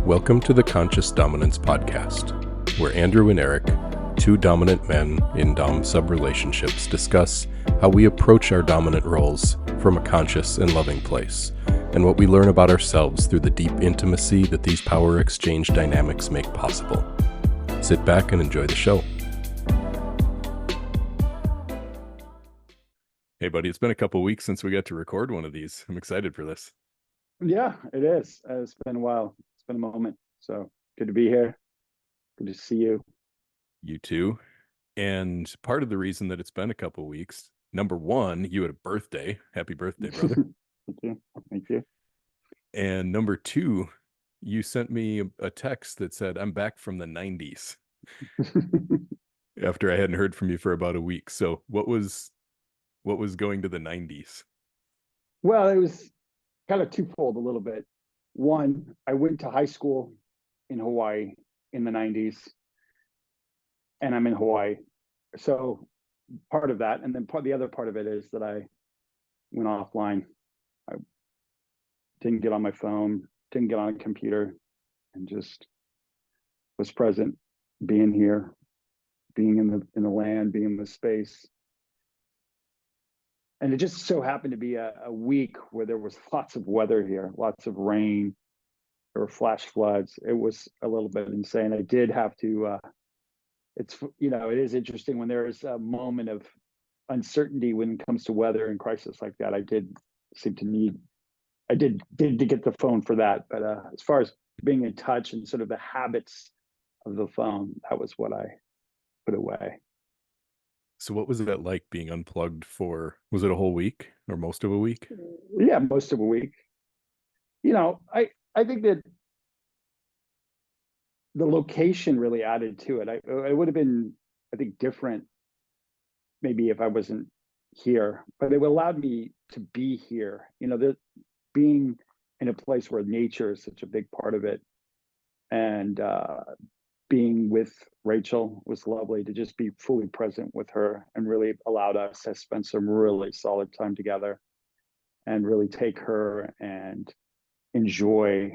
Welcome to the Conscious Dominance Podcast, where Andrew and Eric, two dominant men in dom-sub relationships, discuss how we approach our dominant roles from a conscious and loving place, and what we learn about ourselves through the deep intimacy that these power exchange dynamics make possible. Sit back and enjoy the show. Hey, buddy, it's been a couple weeks since we got to record one of these. I'm excited for this. Yeah, it is. It's been a while. It's been a moment. So good to be here. Good to see you. You too. And part of the reason that it's been a couple weeks, number one, you had a birthday. Happy birthday, brother. Thank you. Thank you. And number two, you sent me a text that said, I'm back from the 90s after I hadn't heard from you for about a week. So what was going to the 90s? Well, it was kind of twofold a little bit. One, I went to high school in Hawaii in the 90s, and I'm in Hawaii. So part of that, and then the other part of it is that I went offline. I didn't get on my phone, didn't get on a computer, and just was present, being here, being in the land, being in the space. And it just so happened to be a week where there was lots of weather here, lots of rain, there were flash floods. It was a little bit insane. I did have to, it is interesting when there is a moment of uncertainty when it comes to weather and crisis like that. I did to get the phone for that. But as far as being in touch and sort of the habits of the phone, that was what I put away. So what was that like being unplugged for, was it a whole week or most of a week? Yeah, most of a week. I think that the location really added to it. It would have been, I think, different maybe if I wasn't here, but it allowed me to be here. Being in a place where nature is such a big part of it, and being with Rachel was lovely to just be fully present with her, and really allowed us to spend some really solid time together and really take her and enjoy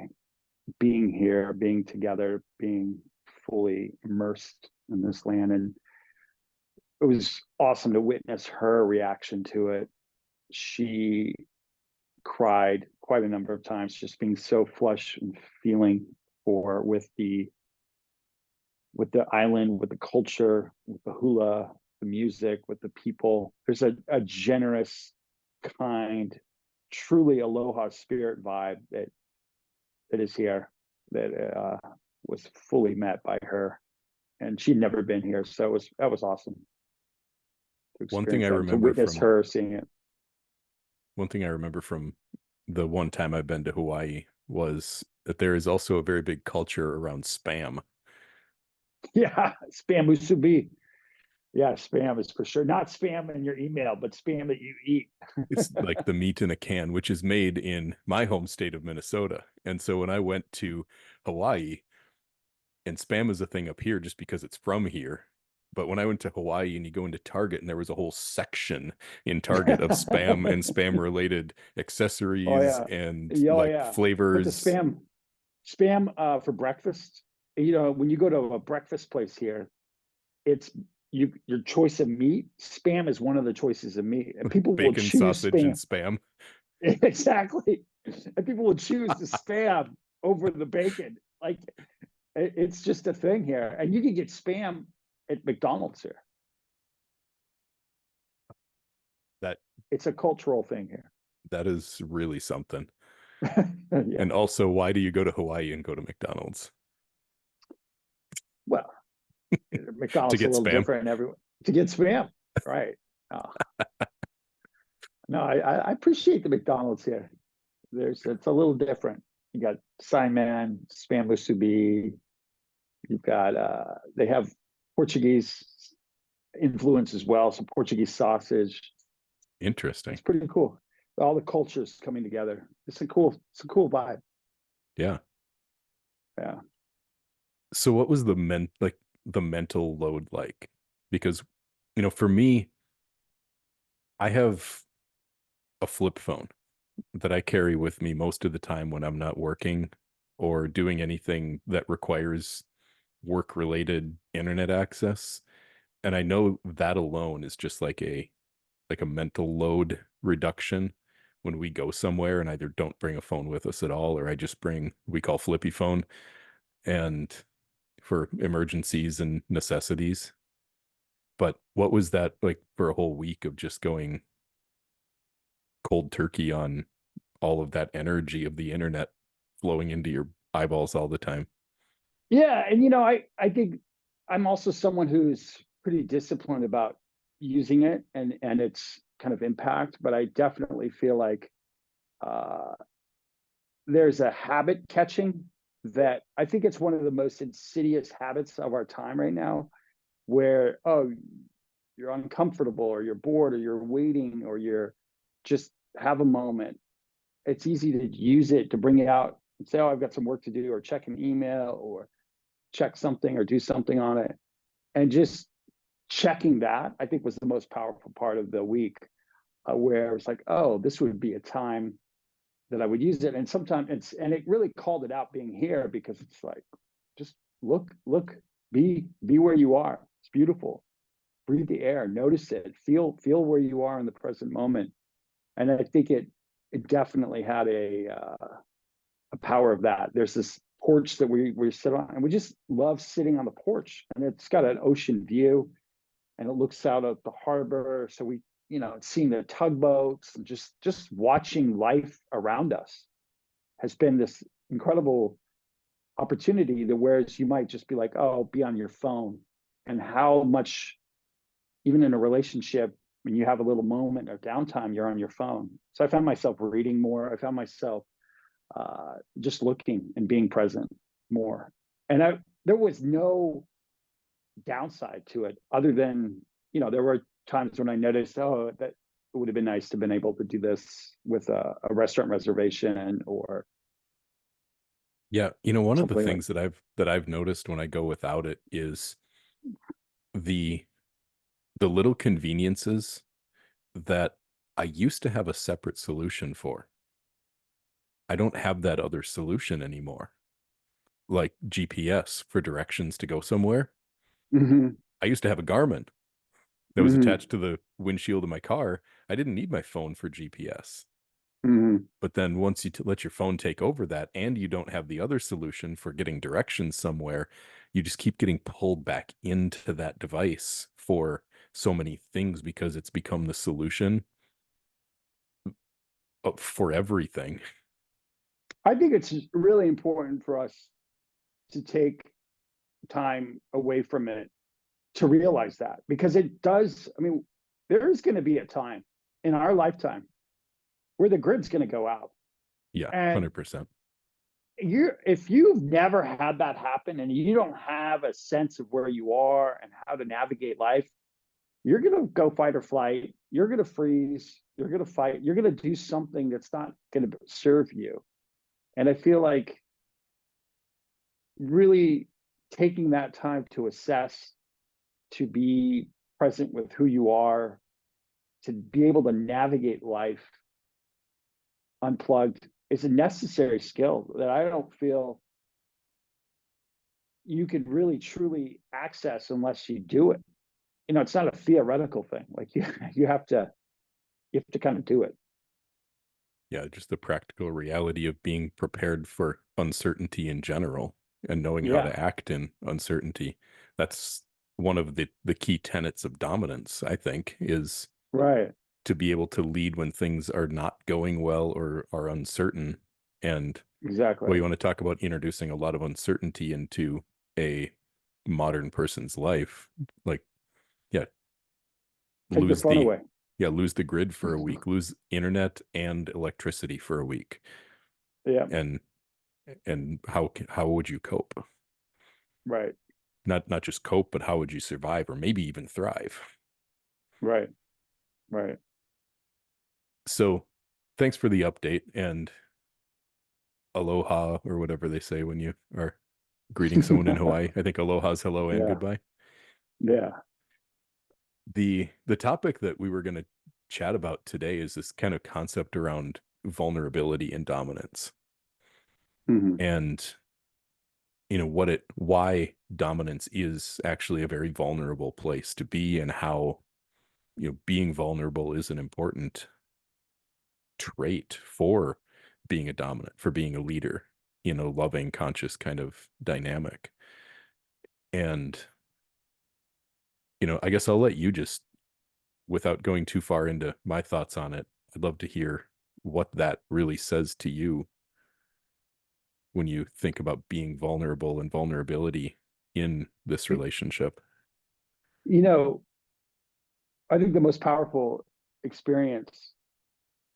being here, being together, being fully immersed in this land. And it was awesome to witness her reaction to it. She cried quite a number of times, just being so flush and feeling with the island, with the culture, with the hula, the music, with the people. There's a generous, kind, truly aloha spirit vibe that is here, that was fully met by her, and she'd never been here, so that was awesome. One thing I remember to witness her seeing it. One thing I remember from the one time I've been to Hawaii was that there is also a very big culture around spam. Yeah, spam musubi. Yeah, spam is for sure not spam in your email, but spam that you eat. It's like the meat in a can, which is made in my home state of Minnesota. And so when I went to Hawaii, and spam is a thing up here just because it's from here. But when I went to Hawaii and you go into Target and there was a whole section in Target of spam and spam related accessories and flavors. But the spam for breakfast, when you go to a breakfast place here, it's your choice of meat. Spam is one of the choices of meat, and people will choose sausage spam. And spam. Exactly, and people will choose the spam over the bacon. Like, it's just a thing here, and you can get spam at McDonald's here. It's a cultural thing here. That is really something. Yeah. And also, why do you go to Hawaii and go to McDonald's? Well, McDonald's to get a little spam. Different everywhere. To get spam, right? No, I appreciate the McDonald's here. It's a little different. You got Simon, spam musubi. You've got they have Portuguese influence as well, some Portuguese sausage. Interesting. It's pretty cool. All the cultures coming together. It's a cool vibe. Yeah. Yeah. So what was the mental load like? Because, for me, I have a flip phone that I carry with me most of the time when I'm not working or doing anything that requires work related internet access. And I know that alone is just like a mental load reduction when we go somewhere and either don't bring a phone with us at all, or I just bring, we call flippy phone, and for emergencies and necessities. But what was that like for a whole week of just going cold turkey on all of that energy of the internet flowing into your eyeballs all the time? Yeah, and you know, I think I'm also someone who's pretty disciplined about using it and its kind of impact, but I definitely feel like uh, there's a habit catching that I think it's one of the most insidious habits of our time right now, where you're uncomfortable or you're bored or you're waiting or you're just have a moment. It's easy to use it to bring it out and say, "Oh, I've got some work to do," or check an email or check something or do something on it. And just checking that, I think, was the most powerful part of the week, where it's like, oh, this would be a time that I would use it. And sometimes and it really called it out being here because it's like, just look, be where you are. It's beautiful. Breathe the air, notice it, feel where you are in the present moment. And I think it definitely had a power of that. There's this porch that we sit on, and we just love sitting on the porch, and it's got an ocean view, and it looks out at the harbor. So we, seeing the tugboats and just watching life around us has been this incredible opportunity. That whereas you might just be like, oh, be on your phone, and how much even in a relationship when you have a little moment of downtime, you're on your phone. So I found myself reading more. I found myself just looking and being present more. And there was no downside to it other than, there were times when I noticed, oh, that it would have been nice to have been able to do this with a restaurant reservation or Yeah, one of the something like. things that I've noticed when I go without it is the the little conveniences that I used to have a separate solution for. I don't have that other solution anymore. Like GPS for directions to go somewhere. Mm-hmm, I used to have a Garmin that was mm-hmm, attached to the windshield of my car. I didn't need my phone for GPS. mm-hmm. But then once you let your phone take over that and you don't have the other solution for getting directions somewhere, you just keep getting pulled back into that device for so many things because it's become the solution for everything. I think it's really important for us to take time away from it to realize that, because it does. I mean, there is going to be a time in our lifetime where the grid's going to go out. Yeah, And 100%. if you've never had that happen and you don't have a sense of where you are and how to navigate life, you're going to go fight or flight. You're going to freeze. You're going to fight. You're going to do something that's not going to serve you. And I feel like really taking that time to assess, to be present with who you are, to be able to navigate life unplugged is a necessary skill that I don't feel you could really truly access unless you do it. It's not a theoretical thing. Like you have to kind of do it. Yeah, just the practical reality of being prepared for uncertainty in general and knowing how Yeah. to act in uncertainty. That's one of the key tenets of dominance, I think, is Right. to be able to lead when things are not going well or are uncertain. And Exactly. well, you want to talk about introducing a lot of uncertainty into a modern person's life. Like, yeah, Take their lose phone the away. lose the grid for a week, lose internet and electricity for a week. Yeah. And how would you cope? Right. Not just cope, but how would you survive or maybe even thrive? Right. Right. So, thanks for the update and aloha or whatever they say when you are greeting someone in Hawaii. I think aloha is hello and Yeah. goodbye. Yeah. The topic that we were going to chat about today is this kind of concept around vulnerability and dominance. Hmm. and why dominance is actually a very vulnerable place to be, and how being vulnerable is an important trait for being a dominant, for being a leader, loving, conscious kind of dynamic. And I guess I'll let you just, without going too far into my thoughts on it, I'd love to hear what that really says to you when you think about being vulnerable and vulnerability in this relationship. You know, I think the most powerful experience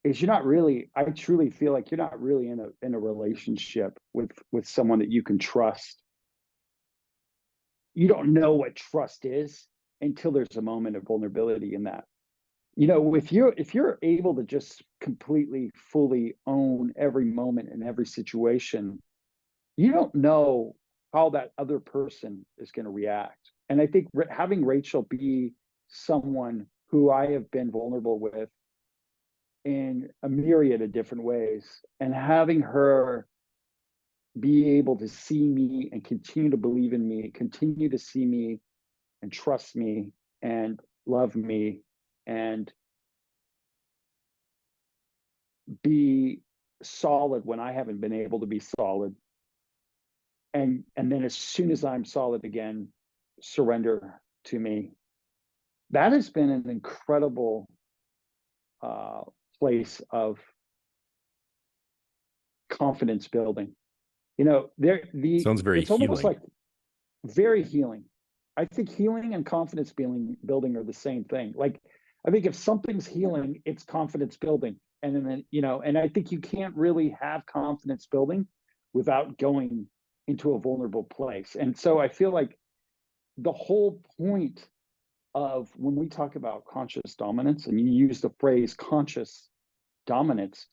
is you're not really, I truly feel like you're not really in a relationship with someone that you can trust. You don't know what trust is until there's a moment of vulnerability in that. If you're able to just completely fully own every moment and every situation, you don't know how that other person is going to react. And I think having Rachel be someone who I have been vulnerable with in a myriad of different ways, and having her be able to see me and continue to believe in me, continue to see me and trust me and love me and be solid when I haven't been able to be solid. And then as soon as I'm solid again, surrender to me. That has been an incredible uh, place of confidence building. Sounds very It's almost healing. like very healing. I think healing and confidence building are the same thing. Like, I think if something's healing, it's confidence building. And then, and I think you can't really have confidence building without going into a vulnerable place. And so I feel like the whole point of when we talk about conscious dominance, and you use the phrase conscious dominance,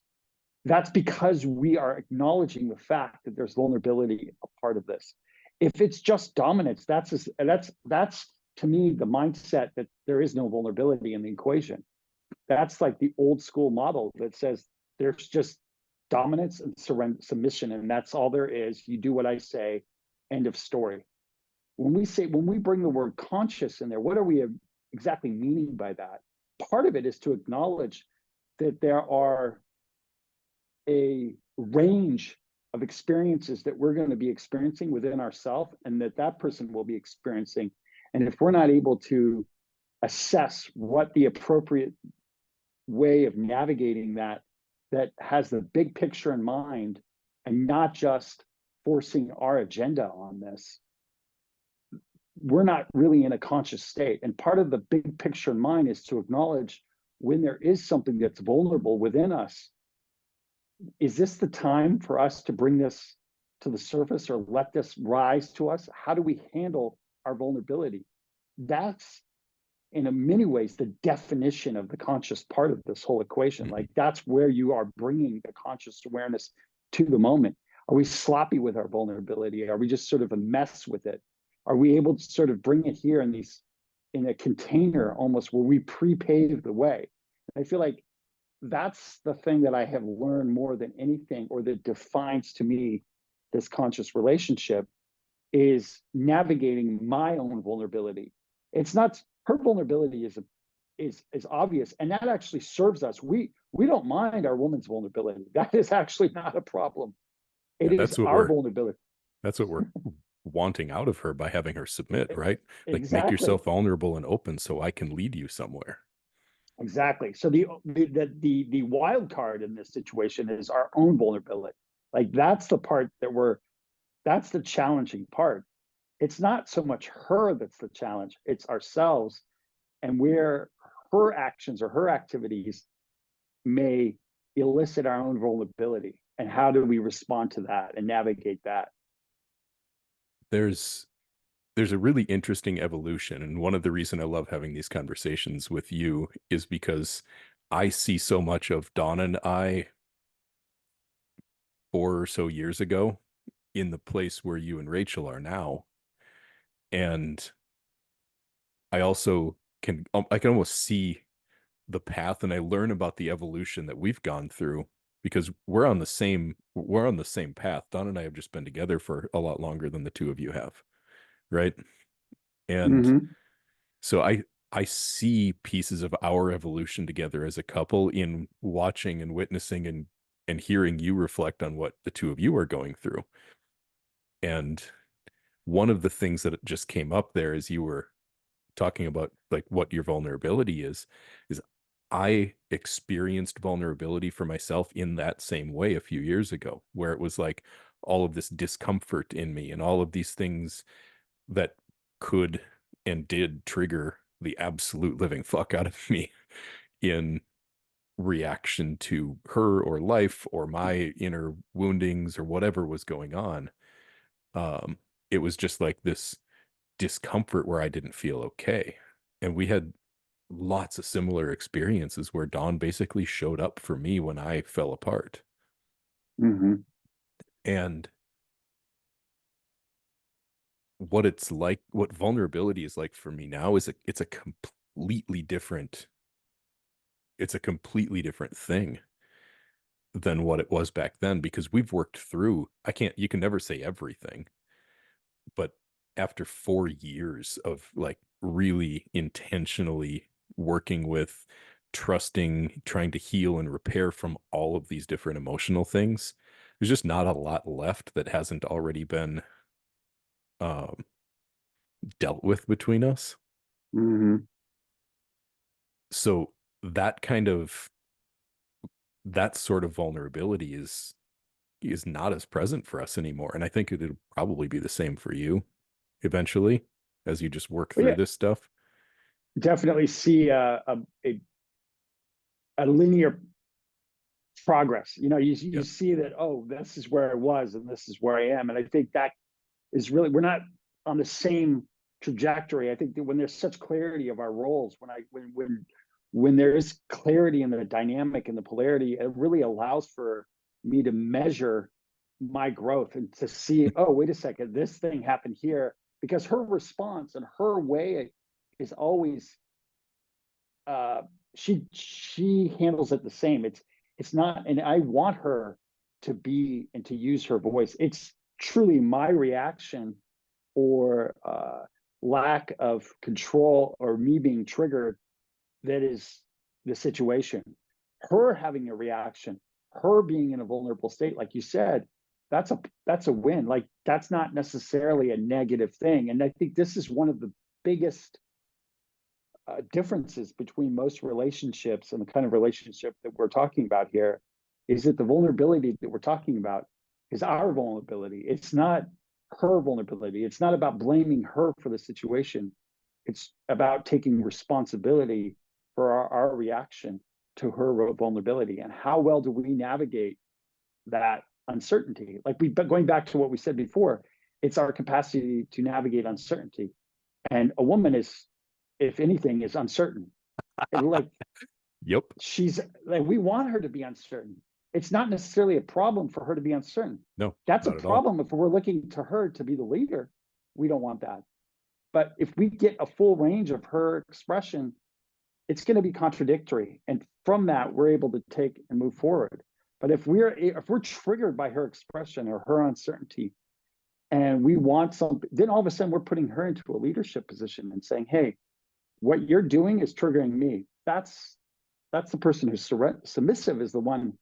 that's because we are acknowledging the fact that there's vulnerability a part of this. If it's just dominance, that's to me the mindset that there is no vulnerability in the equation. That's like the old school model that says there's just dominance and submission, and that's all there is. You do what I say, end of story. When we bring the word conscious in there, what are we exactly meaning by that? Part of it is to acknowledge that there are a range of experiences that we're going to be experiencing within ourselves, and that person will be experiencing. And if we're not able to assess what the appropriate way of navigating that has the big picture in mind, and not just forcing our agenda on this, we're not really in a conscious state. And part of the big picture in mind is to acknowledge when there is something that's vulnerable within us. Is this the time for us to bring this to the surface or let this rise to us? How do we handle our vulnerability? That's in many ways the definition of the conscious part of this whole equation. Mhm. Like, that's where you are bringing the conscious awareness to the moment. Are we sloppy with our vulnerability? Are we just sort of a mess with it? Are we able to sort of bring it here in a container almost where we pre-pave the way? I feel like that's the thing that I have learned more than anything, or that defines to me this conscious relationship, is navigating my own vulnerability. It's not her vulnerability is obvious, and that actually serves us. We don't mind our woman's vulnerability. That is actually not a problem. It Yeah, is our vulnerability. that's what we're wanting out of her by having her submit, right? Like, make Exactly. yourself vulnerable and open so I can lead you somewhere. Exactly. So the wild card in this situation is our own vulnerability. Like, that's the part that's the challenging part. It's not so much her that's the challenge, it's ourselves, and where her actions or her activities may elicit our own vulnerability, and how do we respond to that and navigate that. There's there's a really interesting evolution, and one of the reason I love having these conversations with you is because I see so much of Dawn and I 4 or so years ago in the place where you and Rachel are now. And I also I can almost see the path, and I learn about the evolution that we've gone through because we're on the same path. Don and I have just been together for a lot longer than the two of you have, right? And Hmm. so I see pieces of our evolution together as a couple in watching and witnessing and hearing you reflect on what the two of you are going through. And one of the things that just came up there as you were talking about like what your vulnerability is I experienced vulnerability for myself in that same way a few years ago, where it was like all of this discomfort in me and all of these things that could and did trigger the absolute living fuck out of me in reaction to her or life or my inner woundings or whatever was going on. Um, it was just like this discomfort where I didn't feel okay. And we had lots of similar experiences where Dawn basically showed up for me when I fell apart. Hmm. And what it's like, what vulnerability is like for me now is it's a completely different thing than what it was back then because we've worked through, you can never say everything, but after 4 years of like really intentionally working with, trusting, trying to heal and repair from all of these different emotional things, there's just not a lot left that hasn't already been um, dealt with between us. Hmm. So that kind of that sort of vulnerability is not as present for us anymore. And I think it'll probably be the same for you eventually as you just work But through yeah, this stuff. definitely see a linear progress. You Yep. see that, oh, this is where I was and this is where I am. And I think that is really, we're not on the same trajectory. I think that when there's such clarity of our roles, when there is clarity in the dynamic and the polarity, it really allows for me to measure my growth and to see, oh, wait a second, this thing happened here. Because her response and her way is always uh she handles it the same. It's not, and I want her to be and to use her voice. It's truly my reaction or lack of control or me being triggered that is the situation. Her having a reaction, her being in a vulnerable state, like you said, that's a win. Like that's not necessarily a negative thing. And I think this is one of the biggest differences between most relationships and the kind of relationship that we're talking about here is that the vulnerability that we're talking about is our vulnerability. It's not her vulnerability. It's not about blaming her for the situation. It's about taking responsibility for our reaction to her vulnerability and how well do we navigate that uncertainty. Like going back to what we said before, it's our capacity to navigate uncertainty. And a woman is, if anything, is uncertain. And like Yep. she's like, we want her to be uncertain. It's not necessarily a problem for her to be uncertain. No, That's a not at all. problem if we're looking to her to be the leader. We don't want that. But if we get a full range of her expression, it's going to be contradictory. And from that, we're able to take and move forward. But if we're triggered by her expression or her uncertainty, and we want something, then all of a sudden we're putting her into a leadership position and saying, hey, what you're doing is triggering me. That's the person who's submissive is the one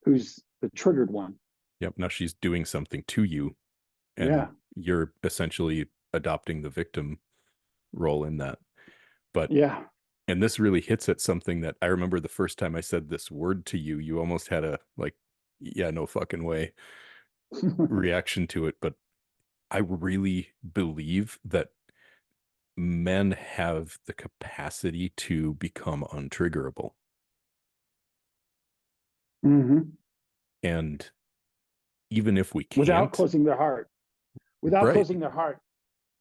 who's the triggered one. Yep. Now she's doing something to you, and Yeah, you're essentially adopting the victim role in that. But, yeah. and this really hits at something that I remember the first time I said this word to you, you almost had a like, yeah, no fucking way reaction to it. But I really believe that men have the capacity to become untriggerable. Hmm. And even if we Without can't, closing their heart, without right. closing their heart.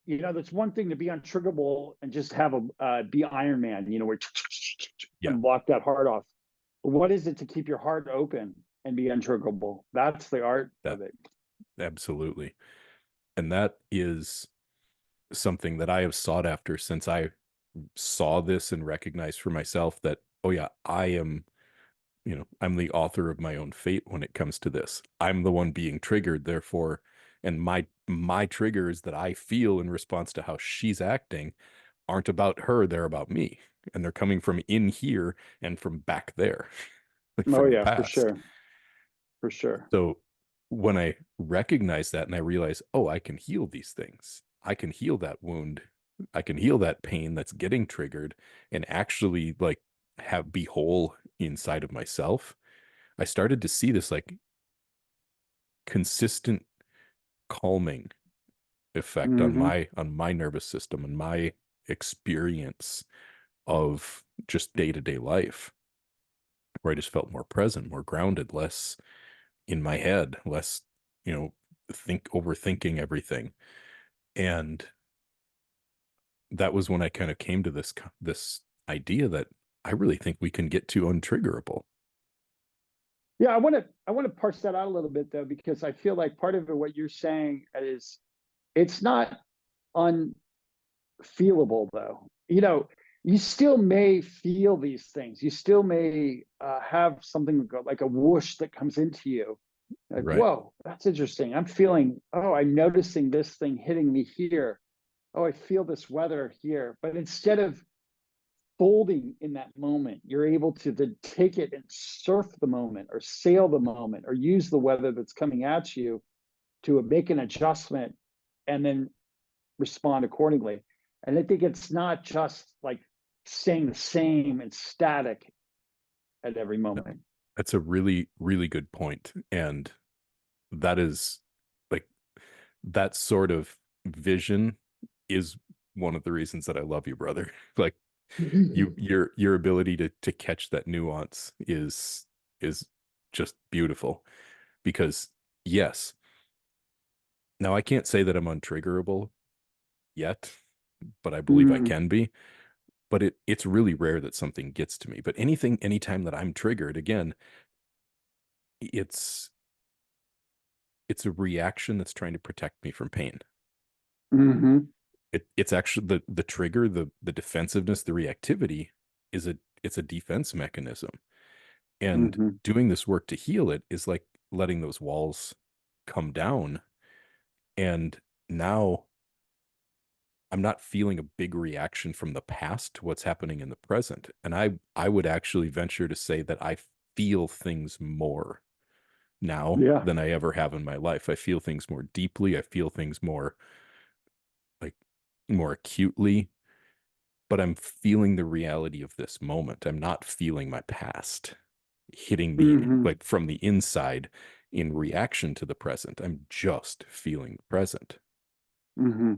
That's one thing to be untriggerable and just have a be Iron Man, where Yeah, and block that heart off. But what is it to keep your heart open and be untriggerable? That's the art that of it. absolutely. And that is something that I have sought after since I saw this and recognized for myself that, oh yeah, I am I'm the author of my own fate when it comes to this. I'm the one being triggered, therefore, and my triggers that I feel in response to how she's acting aren't about her, they're about me. And they're coming from in here and from back there, like Oh from the yeah, for past. sure. For sure. So when I recognize that and I realize, oh, I can heal these things, I can heal that wound, I can heal that pain that's getting triggered and actually like be whole inside of myself. I started to see this like consistent calming effect on Hmm. my nervous system and my experience of just day-to-day life, where I just felt more present, more grounded, less in my head, less, you know, overthinking everything. And that was when I kind of came to this idea that I really think we can get to untriggerable. Yeah, I want to parse that out a little bit though, because I feel like part of it, what you're saying is it's not unfeelable though. You still may feel these things. You still may have something like a whoosh that comes into you. Like, Right. whoa, that's interesting. I'm feeling, oh, I'm noticing this thing hitting me here. Oh, I feel this weather here. But instead of folding in that moment, you're able to then take it and surf the moment or sail the moment or use the weather that's coming at you to make an adjustment and then respond accordingly. And I think it's not just like staying the same and static at every moment. That's a really, really good point. And that is like that sort of vision is one of the reasons that I love you, brother. Like your ability to catch that nuance is just beautiful because yes, now I can't say that I'm untriggerable yet, but I believe I Mm, can be. But it's really rare that something gets to me. But anytime that I'm triggered, again, it's it's a reaction that's trying to protect me from pain. hmm It's actually the trigger, the defensiveness, the reactivity is it's a defense mechanism. And hmm doing this work to heal it is like letting those walls come down. And now I'm not feeling a big reaction from the past to what's happening in the present. And I would actually venture to say that I feel things more now Yeah. than I ever have in my life. I feel things more deeply. I feel things more like more acutely, but I'm feeling the reality of this moment. I'm not feeling my past hitting me hmm like from the inside in reaction to the present. I'm just feeling the present. hmm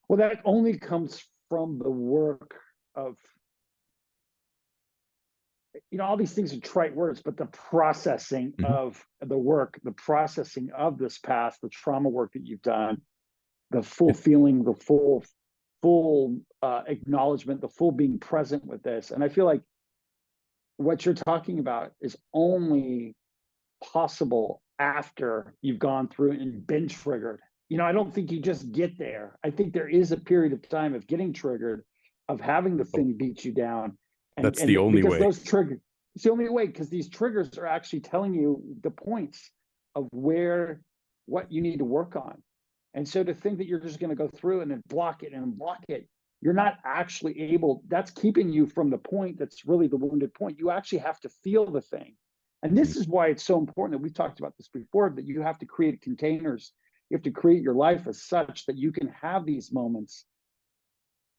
Well, that only comes from the work of, all these things are trite words, but the processing Mhm. of the work, the processing of this past, the trauma work that you've done, the full Yeah. feeling, the full acknowledgement, the full being present with this. And I feel like what you're talking about is only possible after you've gone through and been triggered. I don't think you just get there. I think there is a period of time of getting triggered, of having the Oh, thing beat you down. And that's the and only because way. those triggers, it's the only way, because these triggers are actually telling you the points of what you need to work on. And so to think that you're just going to go through and then block it and block it, you're not actually able, that's keeping you from the point that's really the wounded point. You actually have to feel the thing. And Mhm. this is why it's so important that we've talked about this before, that you have to create containers. You have to create your life as such that you can have these moments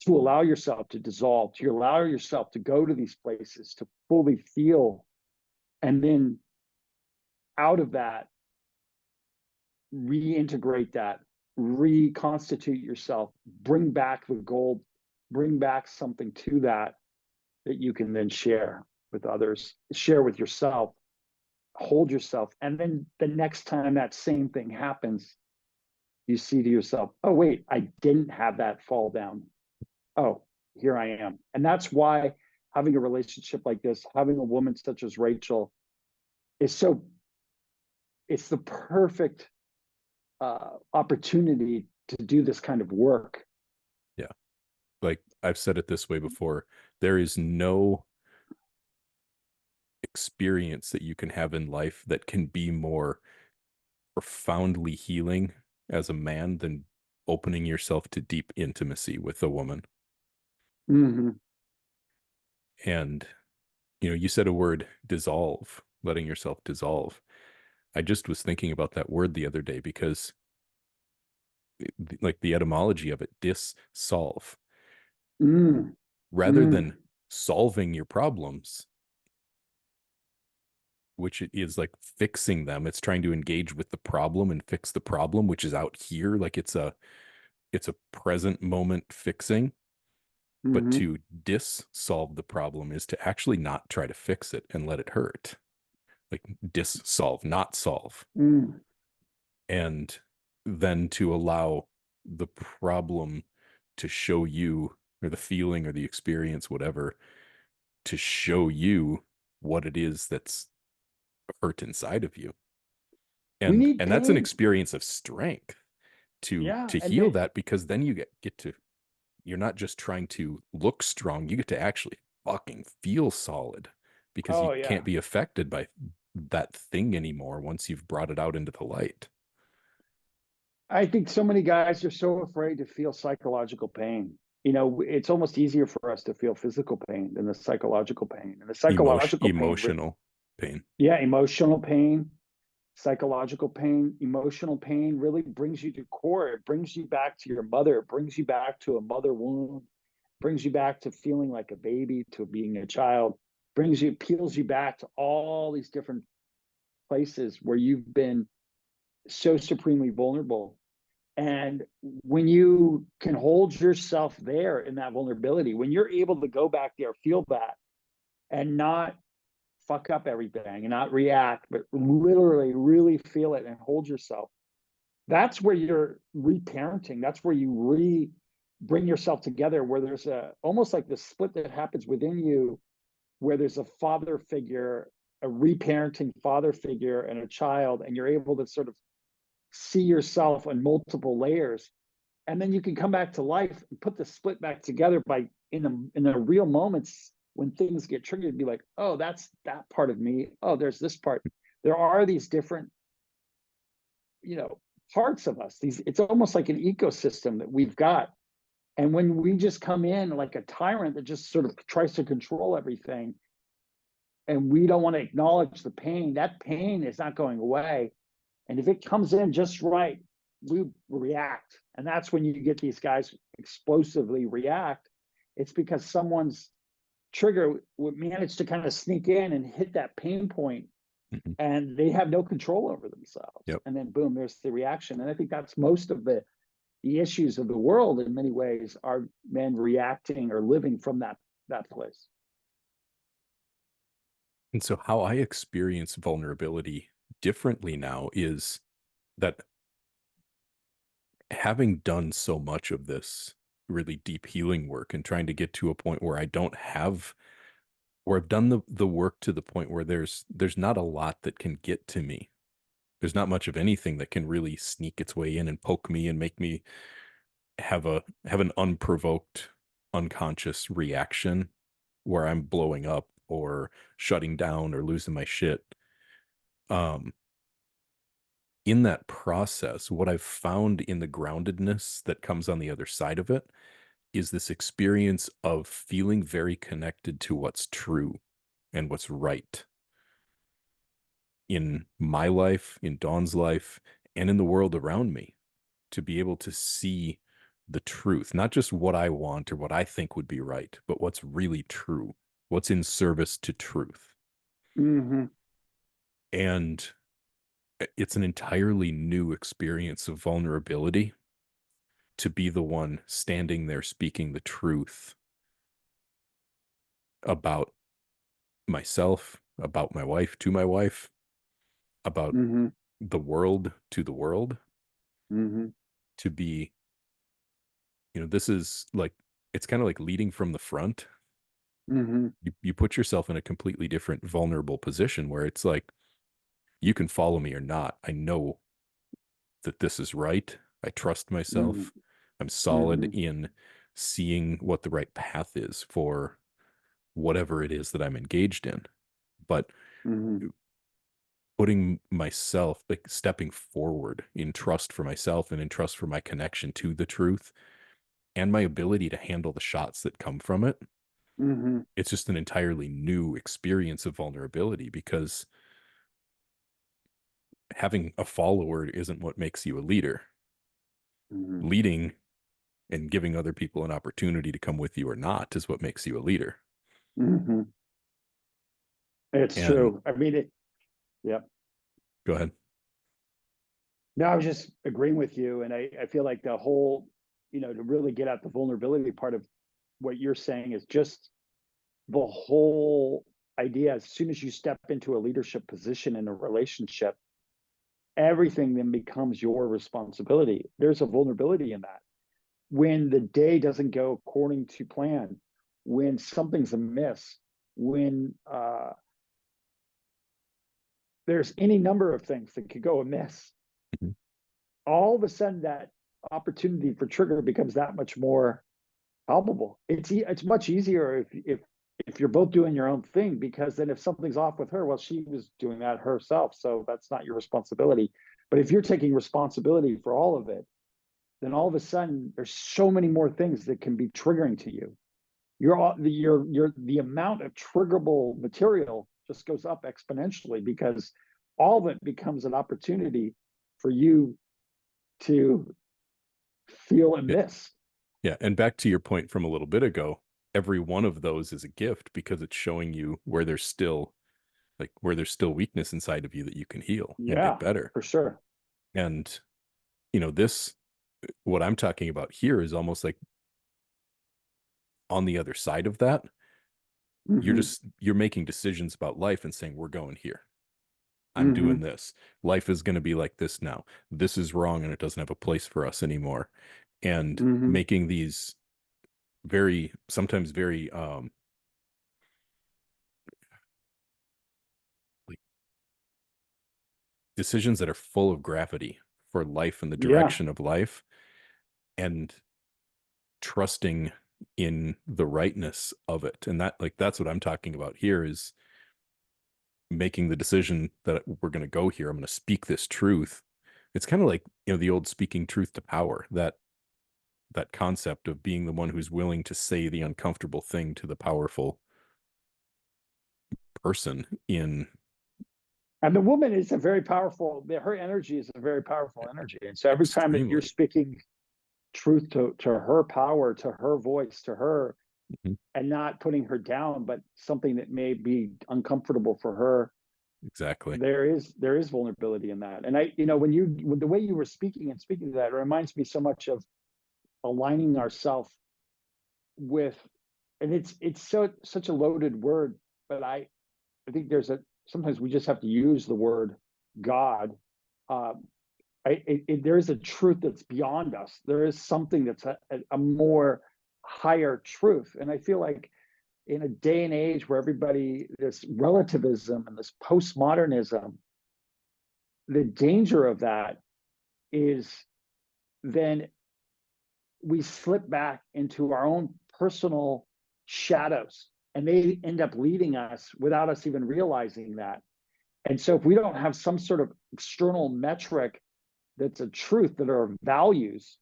to allow yourself to dissolve, to allow yourself to go to these places, to fully feel. And then out of that, reintegrate that, reconstitute yourself, bring back the gold, bring back something to that you can then share with others, share with yourself, hold yourself. And then the next time that same thing happens, you see to yourself, oh, wait, I didn't have that fall down. Oh, here I am. And that's why having a relationship like this, having a woman such as Rachel is it's the perfect opportunity to do this kind of work. Yeah. Like I've said it this way before, there is no experience that you can have in life that can be more profoundly healing as a man than opening yourself to deep intimacy with a woman. Hmm. And, you said a word, dissolve, letting yourself dissolve. I just was thinking about that word the other day because, like, the etymology of it, dissolve, Mm. rather Mm. than solving your problems, which it is like fixing them. It's trying to engage with the problem and fix the problem, which is out here. Like it's a present moment fixing. But Hmm. to dissolve the problem is to actually not try to fix it and let it hurt. Like dissolve, not solve. Mm. And then to allow the problem to show you, or the feeling or the experience, whatever, to show you what it is that's hurt inside of you. We and need and that's an pain. experience of strength Yeah. to And heal then, that, because then you get to, you're not just trying to look strong, you get to actually fucking feel solid, because you oh, can't yeah. be affected by that thing anymore once you've brought it out into the light. I think so many guys are so afraid to feel psychological pain. It's almost easier for us to feel physical pain than the psychological pain. And the psychological pain, Emotional pain. yeah, emotional pain, psychological pain, emotional pain really brings you to core. It brings you back to your mother. It brings you back to a mother wound. Brings you back to feeling like a baby, to being a child. Peels you back to all these different places where you've been so supremely vulnerable. And when you can hold yourself there in that vulnerability, when you're able to go back there, feel that, and not fuck up everything and not react, but literally really feel it and hold yourself, that's where you're reparenting. That's where you bring yourself together, where there's a almost like the split that happens within you, where there's a father figure, a reparenting father figure and a child, and you're able to sort of see yourself on multiple layers. And then you can come back to life and put the split back together by in the real moments when things get triggered, be like, oh, that's that part of me. Oh, there's this part. There are these different, you know, parts of us. It's almost like an ecosystem that we've got. And when we just come in like a tyrant that just sort of tries to control everything, and we don't want to acknowledge the pain, that pain is not going away. And if it comes in just right, we react. And that's when you get these guys explosively react. It's because someone's trigger would manage to kind of sneak in and hit that pain point, Mhm. and they have no control over themselves. Yep. And then boom, there's the reaction. And I think that's most of the issues of the world in many ways are men reacting or living from that place. And so how I experience vulnerability differently now is that, having done so much of this really deep healing work and trying to get to a point where I don't have, where I've done the work to the point where there's not a lot that can get to me. There's not much of anything that can really sneak its way in and poke me and make me have an unprovoked, unconscious reaction where I'm blowing up or shutting down or losing my shit. Um, in that process, what I've found in the groundedness that comes on the other side of it is this experience of feeling very connected to what's true and what's right in my life, in Dawn's life, and in the world around me, to be able to see the truth, not just what I want or what I think would be right, but what's really true, what's in service to truth. Mm-hmm. And it's an entirely new experience of vulnerability to be the one standing there speaking the truth about myself, about my wife to my wife, about Mm-hmm. the world to the world, Mm-hmm. to be, this is like, it's kind of like leading from the front. Mm-hmm. You put yourself in a completely different vulnerable position where it's like, you can follow me or not. I know that this is right. I trust Mm-hmm. myself. I'm solid Mm-hmm. in seeing what the right path is for whatever it is that I'm engaged in. But Hmm. putting myself, like stepping forward in trust for myself and in trust for my connection to the truth and my ability to handle the shots that come from it. Hmm. It's just an entirely new experience of vulnerability, because having a follower isn't what makes you a leader. Hmm. Leading and giving other people an opportunity to come with you or not is what makes you a leader. Hmm. It's And true. I mean, yeah. go ahead. No, I was just agreeing with you. And I feel like the whole, to really get at the vulnerability part of what you're saying is just the whole idea. As soon as you step into a leadership position in a relationship, everything then becomes your responsibility. There's a vulnerability in that. When the day doesn't go according to plan, when something's amiss, when there's any number of things that could go amiss, Mhm. all of a sudden that opportunity for trigger becomes that much more palpable. It's much easier if you're both doing your own thing, because then if something's off with her, well, she was doing that herself, so that's not your responsibility. But if you're taking responsibility for all of it, then all of a sudden there's so many more things that can be triggering to you. The amount of triggerable material just goes up exponentially, because all of it becomes an opportunity for you to feel Yeah. amiss. Yeah. And back to your point from a little bit ago, every one of those is a gift, because it's showing you where there's still weakness inside of you that you can heal and get Yeah, better. for sure. And, this, what I'm talking about here is almost like on the other side of that. Hmm. You're making decisions about life and saying, we're going here. I'm doing Hmm. this. Life is going to be like this now. This is wrong and it doesn't have a place for us anymore. And Hmm. making these sometimes very like decisions that are full of gravity for life and the Yeah. direction of life, and trusting in the rightness of it. And that's what I'm talking about here, is making the decision that we're going to go here. I'm going to speak this truth. It's kind of like, the old speaking truth to power, that concept of being the one who's willing to say the uncomfortable thing to the powerful person in And the woman is a very powerful, her energy is a very powerful energy. And so every time that you're extremely. speaking truth to her power, to her voice, to her, Mhm. and not putting her down, but something that may be uncomfortable for her, Exactly. there is vulnerability in that. And when the way you were speaking and speaking to that, it reminds me so much of aligning ourselves with, and it's such a loaded word, but I think sometimes we just have to use the word God. Uh, there is a truth that's beyond us. There is something that's a more higher truth. And I feel like in a day and age where this relativism and this postmodernism, the danger of that is then we slip back into our own personal shadows, and they end up leading us without us even realizing that. And so if we don't have some sort of external metric that's a truth, that are values,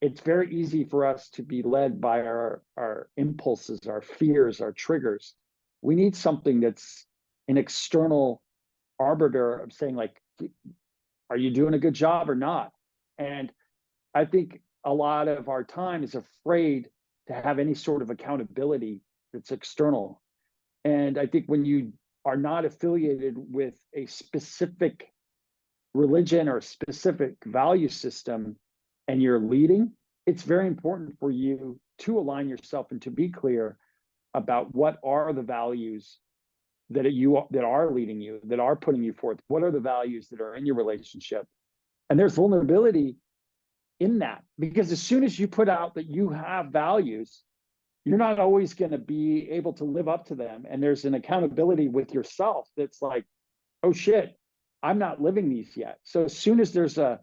it's very easy for us to be led by our impulses, our fears, our triggers. We need something that's an external arbiter of saying, like, are you doing a good job or not? And I think a lot of our time is afraid to have any sort of accountability that's external. And I think when you are not affiliated with a specific religion or a specific value system and you're leading, it's very important for you to align yourself and to be clear about what are the values that are leading you, that are putting you forth. What are the values that are in your relationship? And there's vulnerability in that, because as soon as you put out that you have values, you're not always going to be able to live up to them. And there's an accountability with yourself that's like, oh shit, I'm not living these yet. So as soon as there's a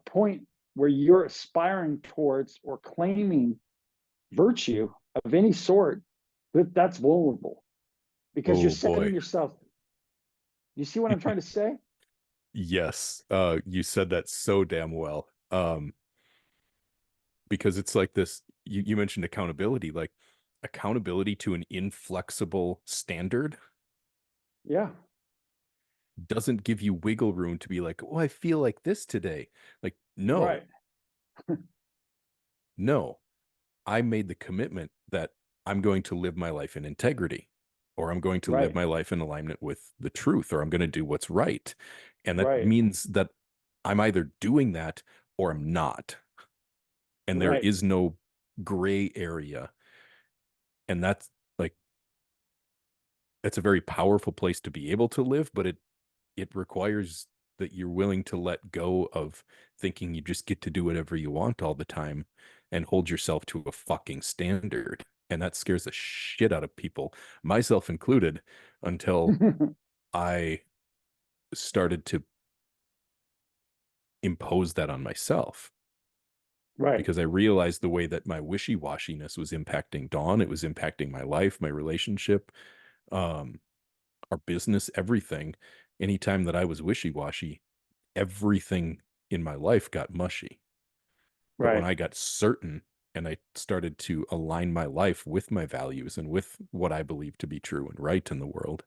point where you're aspiring towards or claiming virtue of any sort, that's vulnerable, because you're Oh setting boy. yourself You see what I'm trying to say? Yes. You said that so damn well. Because it's like this, you mentioned accountability, like accountability to an inflexible standard Yeah, doesn't give you wiggle room to be like, oh, I feel like this today. Like, no, right, no, I made the commitment that I'm going to live my life in integrity, or I'm going to live right, my life in alignment with the truth, or I'm going to do what's right. And that right, means that I'm either doing that or I'm not. And there right. is no gray area. And that's like, that's a very powerful place to be able to live, but it requires that you're willing to let go of thinking you just get to do whatever you want all the time and hold yourself to a fucking standard. And that scares the shit out of people, myself included, until I started to impose that on myself Right, because I realized the way that my wishy-washiness was impacting Dawn. It was impacting my life, my relationship, um, our business, everything. Anytime that I was wishy-washy, everything in my life got mushy. But when right. I got certain and I started to align my life with my values and with what I believe to be true and right in the world,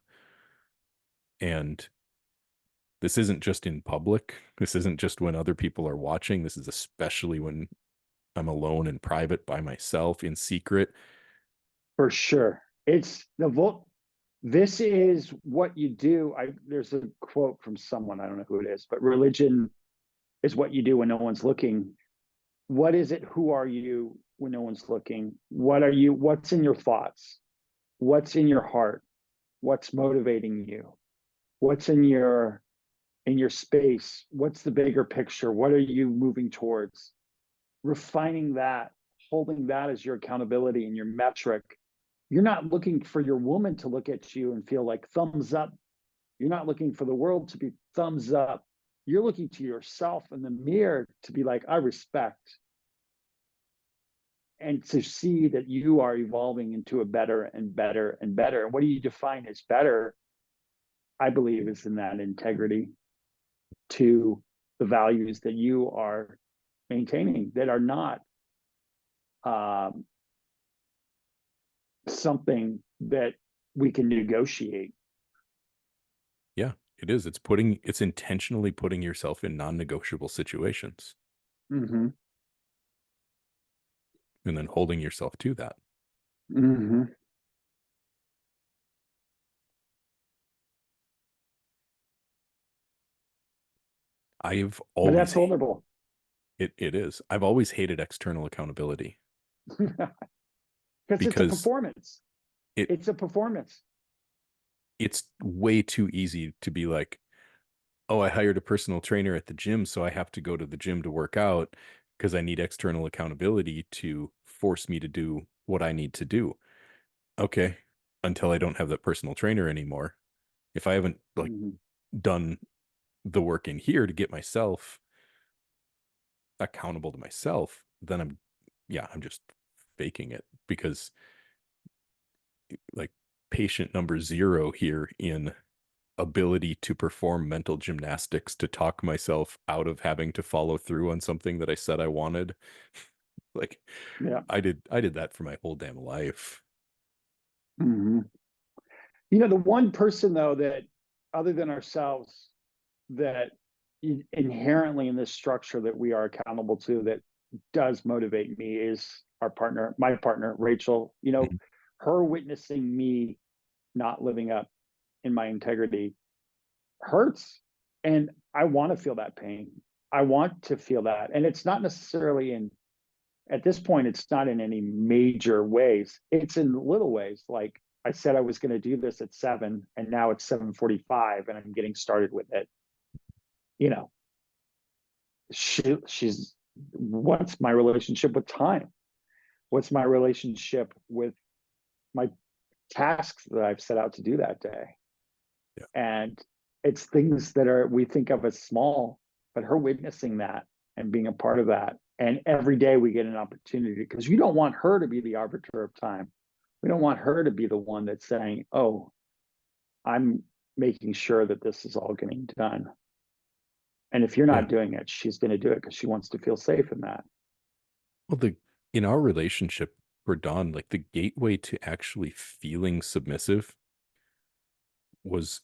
and this isn't just in public, this isn't just when other people are watching, this is especially when I'm alone in private by myself in secret. For sure. It's the vote. This is what you do. There's a quote from someone, I don't know who it is, but religion is what you do when no one's looking. What is it? Who are you when no one's looking? What are you? What's in your thoughts? What's in your heart? What's motivating you? What's in your space? What's the bigger picture? What are you moving towards? Refining that, holding that as your accountability and your metric. You're not looking for your woman to look at you and feel like thumbs up. You're not looking for the world to be thumbs up. You're looking to yourself in the mirror to be like, I respect, and to see that you are evolving into a better and better and better. And what do you define as better? I believe is in that integrity to the values that you are maintaining that are not um, something that we can negotiate. Yeah, it is. It's intentionally putting yourself in non-negotiable situations Mm-hmm. and then holding yourself to that. Mm-hmm. I've But that's always vulnerable. it is. I've always hated external accountability Because it's a because performance. it It's a performance. it's way too easy to be like, oh, I hired a personal trainer at the gym, so I have to go to the gym to work out because I need external accountability to force me to do what I need to do. Okay, until I don't have that personal trainer anymore. If I haven't like Mm-hmm. done the work in here to get myself accountable to myself, then I'm just faking it because like patient number zero here in ability to perform mental gymnastics to talk myself out of having to follow through on something that I said I wanted. Like Yeah. I did that for my whole damn life. Mm-hmm. You know, the one person though that, other than ourselves, that inherently in this structure that we are accountable to, that does motivate me, is our partner, my partner, Rachel. You know, Mhm. her witnessing me not living up in my integrity hurts. And I want to feel that pain. I want to feel that. And it's not necessarily in, at this point, it's not in any major ways. It's in little ways. Like I said, I was going to do this at 7 and now it's 7:45 and I'm getting started with it. You know, she's, what's my relationship with time? What's my relationship with my tasks that I've set out to do that day? Yeah. And it's things that are, we think of as small, but her witnessing that and being a part of that. And every day we get an opportunity, because you don't want her to be the arbiter of time. We don't want her to be the one that's saying, oh, I'm making sure that this is all getting done. And if you're Yeah. not doing it, she's going to do it because she wants to feel safe in that. Well, the in our relationship for Dawn, like the gateway to actually feeling submissive was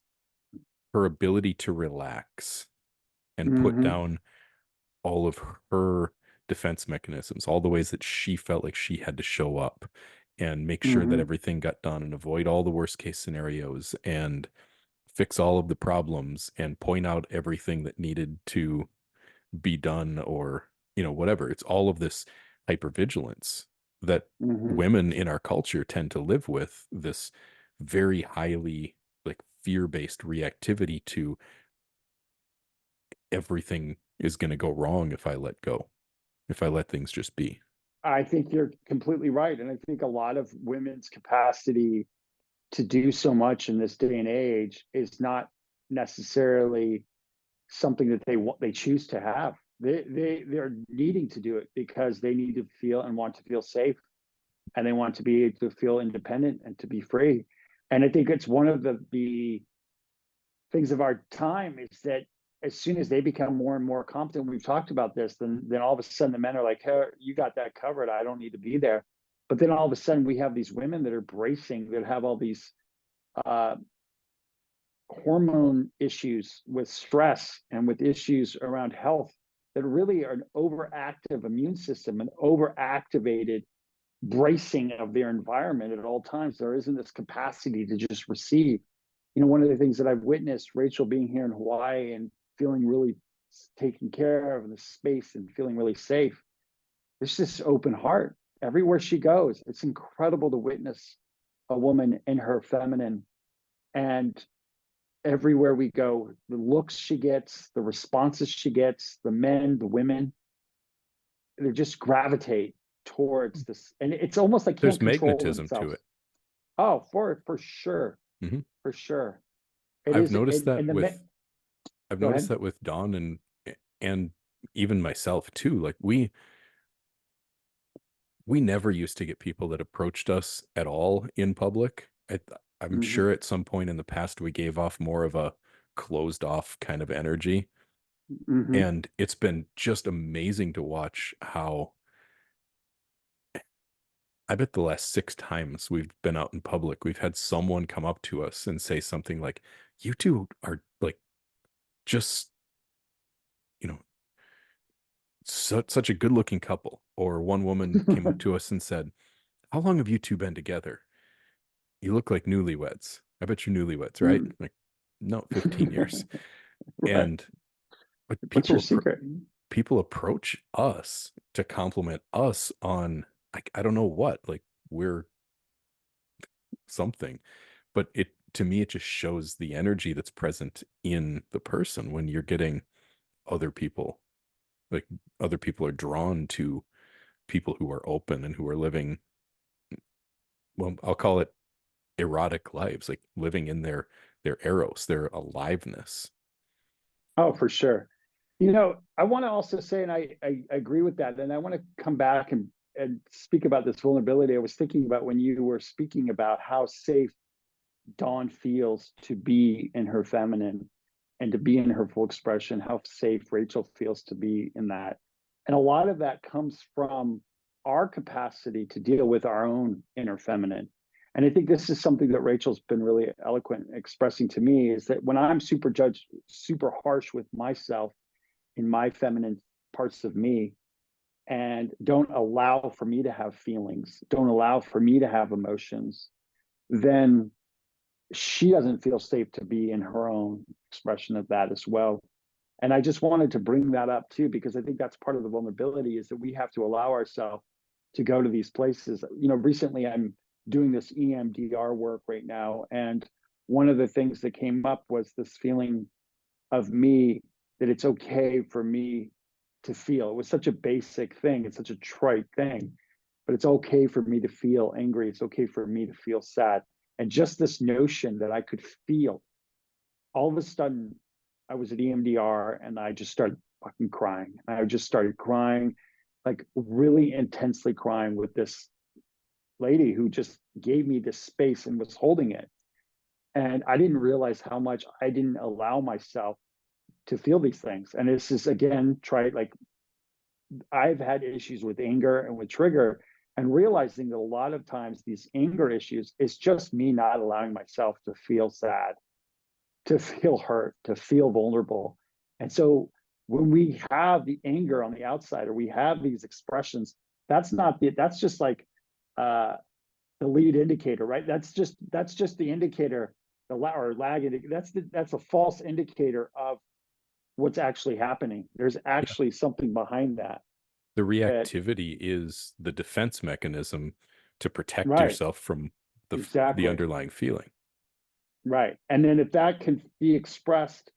her ability to relax and put Mm-hmm. down all of her defense mechanisms, all the ways that she felt like she had to show up and make sure that Mm-hmm. everything got done and avoid all the worst case scenarios and fix all of the problems and point out everything that needed to be done or, whatever. It's all of this hypervigilance that Mm-hmm. women in our culture tend to live with, this very highly like fear-based reactivity to everything is going to go wrong if I let go, if I let things just be. I think you're completely right. And I think a lot of women's capacity to do so much in this day and age is not necessarily something that they choose to have. They're needing to do it because they need to feel and want to feel safe, and they want to be able to feel independent and to be free. And I think it's one of the things of our time is that as soon as they become more and more competent, we've talked about this, then all of a sudden the men are like, hey, you got that covered. I don't need to be there. But then all of a sudden we have these women that are bracing, that have all these uh, hormone issues with stress and with issues around health that really are an overactive immune system, an overactivated bracing of their environment at all times. There isn't this capacity to just receive. One of the things that I've witnessed, Rachel being here in Hawaii and feeling really taken care of in the space and feeling really safe, there's this open heart everywhere she goes. It's incredible to witness a woman in her feminine, and everywhere we go, the looks she gets, the responses she gets, the men, the women, they just gravitate towards this. And it's almost like There's can't control magnetism to themselves. it. Oh, for sure. Hmm. For sure. It I've is. noticed that And the men, with I've go noticed ahead. that with Dawn and even myself too. Like we never used to get people that approached us at all in public. I'm Mm-hmm. sure at some point in the past we gave off more of a closed off kind of energy. Mm-hmm. And it's been just amazing to watch how I bet the last 6 times we've been out in public, we've had someone come up to us and say something like, "You two are like just, you know, such a good looking couple." Or one woman came up to us and said, "How long have you two been together? You look like newlyweds. I bet you're newlyweds, right?" Mm. Like, no, 15 years. Right. And but What's your secret? people approach us to compliment us on I don't know what, like we're something, but it to me it just shows the energy that's present in the person when you're getting other people, like other people are drawn to people who are open and who are living, well, I'll call it erotic lives, like living in their eros, their aliveness. Oh, for sure. I want to also say, and I agree with that, and I want to come back and speak about this vulnerability. I was thinking about when you were speaking about how safe Dawn feels to be in her feminine and to be in her full expression, how safe Rachel feels to be in that. And a lot of that comes from our capacity to deal with our own inner feminine. And I think this is something that Rachel's been really eloquent expressing to me, is that when I'm super harsh with myself in my feminine parts of me, and don't allow for me to have feelings, don't allow for me to have emotions, then she doesn't feel safe to be in her own expression of that as well. And I just wanted to bring that up too, because I think that's part of the vulnerability, is that we have to allow ourselves to go to these places. Recently I'm doing this EMDR work right now. And one of the things that came up was this feeling of me, that it's okay for me to feel. It was such a basic thing. It's such a trite thing, but it's okay for me to feel angry. It's okay for me to feel sad. And just this notion that I could feel, all of a sudden I was at EMDR and I just started fucking crying. I just started crying, like really intensely crying, with this lady who just gave me this space and was holding it. And I didn't realize how much I didn't allow myself to feel these things. And this is again, try like I've had issues with anger and with trigger, and realizing that a lot of times these anger issues is just me not allowing myself to feel sad, to feel hurt, to feel vulnerable. And so when we have the anger on the outside, or we have these expressions, that's just like uh the lead indicator, right? That's just the indicator, or lag indicator. That's a false indicator of what's actually happening. There's Yeah. actually something behind that. The That reactivity is the defense mechanism to protect right, yourself from the exactly, underlying feeling. right. And then if that can be expressed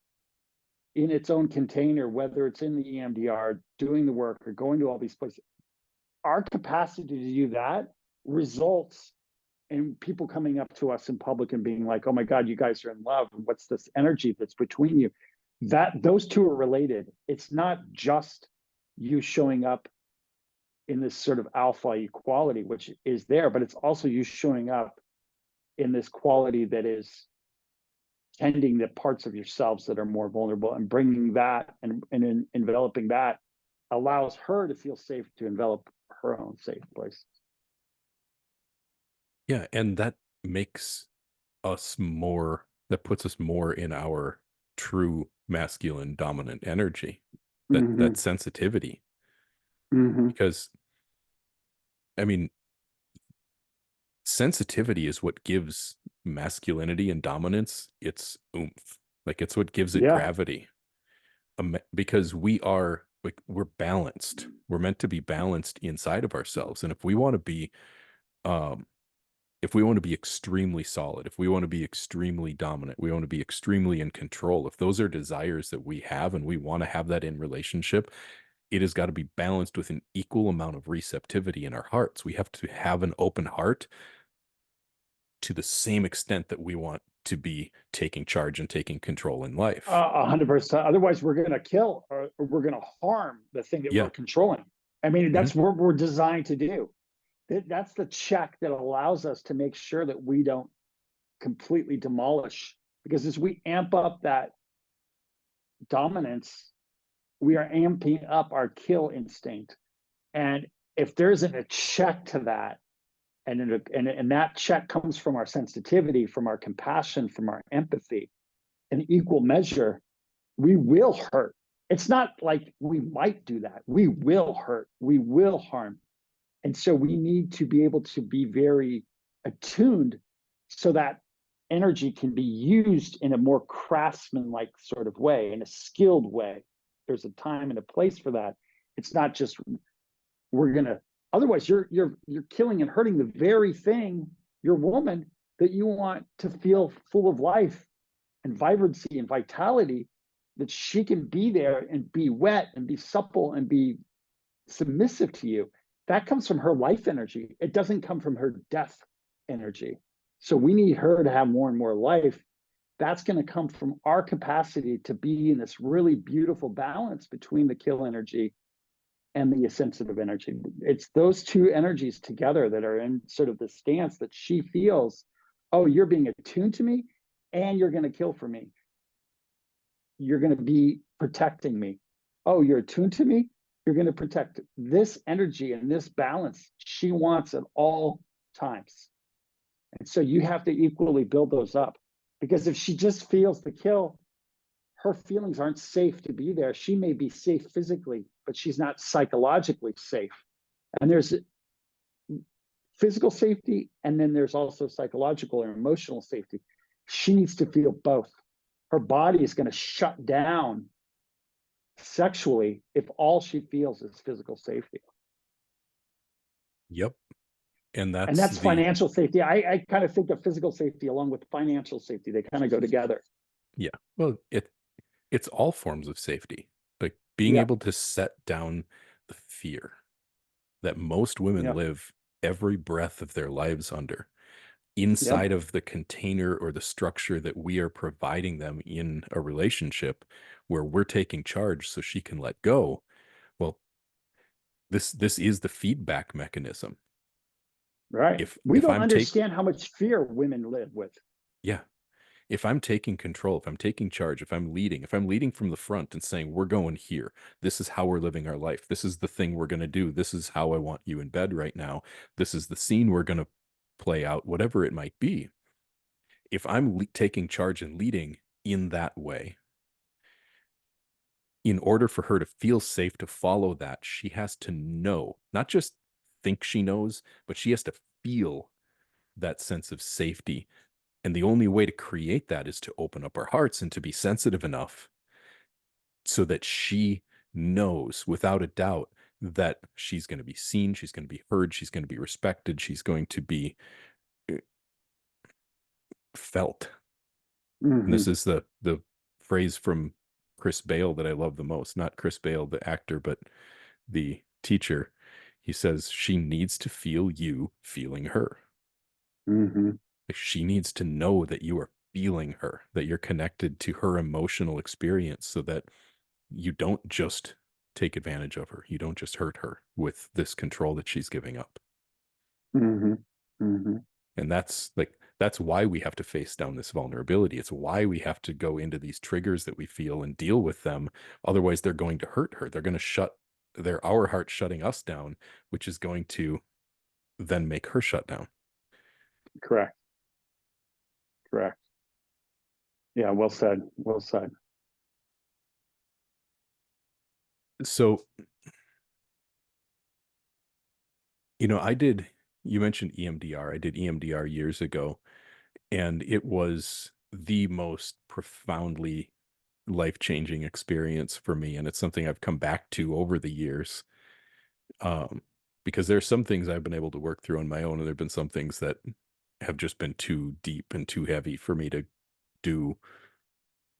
in its own container, whether it's in the EMDR, doing the work, or going to all these places, our capacity to do that results in people coming up to us in public and being like, "Oh my God, you guys are in love. What's this energy that's between you?" That those two are related. It's not just you showing up in this sort of alpha equality, which is there, but it's also you showing up in this quality that is tending the parts of yourselves that are more vulnerable, and bringing that, and in enveloping that allows her to feel safe to envelop her own safe place. Yeah, and that makes that puts us more in our true masculine dominant energy, that Hmm. sensitivity. Hmm. Because I mean, sensitivity is what gives masculinity and dominance its oomph. Like it's what gives it Yeah. gravity. Because we're balanced. We're meant to be balanced inside of ourselves. And um if we want to be extremely solid, if we want to be extremely dominant, we want to be extremely in control, if those are desires that we have and we want to have that in relationship, it has got to be balanced with an equal amount of receptivity in our hearts. We have to have an open heart to the same extent that we want to be taking charge and taking control in life. 100%. Otherwise, we're going to kill, or we're going to harm the thing that we're Yeah. controlling. I mean, Mhm. that's what we're designed to do. That's the check that allows us to make sure that we don't completely demolish. Because as we amp up that dominance, we are amping up our kill instinct. And if there isn't a check to that, and that check comes from our sensitivity, from our compassion, from our empathy, in equal measure, we will hurt. It's not like we might do that. We will hurt. We will harm. And so we need to be able to be very attuned so that energy can be used in a more craftsman-like sort of way, in a skilled way. There's a time and a place for that. It's not just we're gonna. Otherwise, you're killing and hurting the very thing, your woman, that you want to feel full of life and vibrancy and vitality, that she can be there and be wet and be supple and be submissive to you. That comes from her life energy. It doesn't come from her death energy. So we need her to have more and more life. That's going to come from our capacity to be in this really beautiful balance between the kill energy and the sensitive energy. It's those two energies together that are in sort of the stance that she feels, oh, you're being attuned to me and you're going to kill for me. You're going to be protecting me. Oh, you're attuned to me. You're going to protect this energy and this balance she wants at all times. And so you have to equally build those up, because if she just feels the kill, her feelings aren't safe to be there. She may be safe physically, but she's not psychologically safe. And there's physical safety, and then there's also psychological or emotional safety. She needs to feel both. Her body is going to shut down sexually if all she feels is physical safety. Yep. And And that's that's the financial safety. I kind of think of physical safety along with financial safety. They kind of go together. yeah. Well, it's all forms of safety. Like being Yeah. able to set down the fear that most women Yeah. live every breath of their lives under, Yep. inside of the container or the structure that we are providing them in a relationship where we're taking charge so she can let go. Well, this is the feedback mechanism. Right. If We if don't I'm take understand how much fear women live with. Yeah, If I'm taking control, if I'm taking charge, if I'm leading from the front and saying, we're going here, this is how we're living our life, this is the thing we're going to do, this is how I want you in bed right now, this is the scene we're going to play out, whatever it might be. If I'm taking charge and leading in that way, in order for her to feel safe to follow that, she has to know, not just think she knows, but she has to feel that sense of safety. And the only way to create that is to open up our hearts and to be sensitive enough so that she knows without a doubt that she's going to be seen, she's going to be heard, she's going to be respected, she's going to be felt. And Hmm. this is the phrase from Chris Bale that I love the most, not Chris Bale, the actor, but the teacher. He says, she needs to feel you feeling her. Hmm. She needs to know that you are feeling her, that you're connected to her emotional experience so that you don't just take advantage of her. You don't just hurt her with this control that she's giving up. Hmm. Hmm. And that's why we have to face down this vulnerability. It's why we have to go into these triggers that we feel and deal with them. Otherwise, they're going to hurt her. They're going to our heart shutting us down, which is going to then make her shut down. Correct. Correct. Yeah. Well said. Well said. So, you mentioned EMDR. I did EMDR years ago, and it was the most profoundly life-changing experience for me. And it's something I've come back to over the years. Um, because there's some things I've been able to work through on my own, and there've been some things that have just been too deep and too heavy for me to do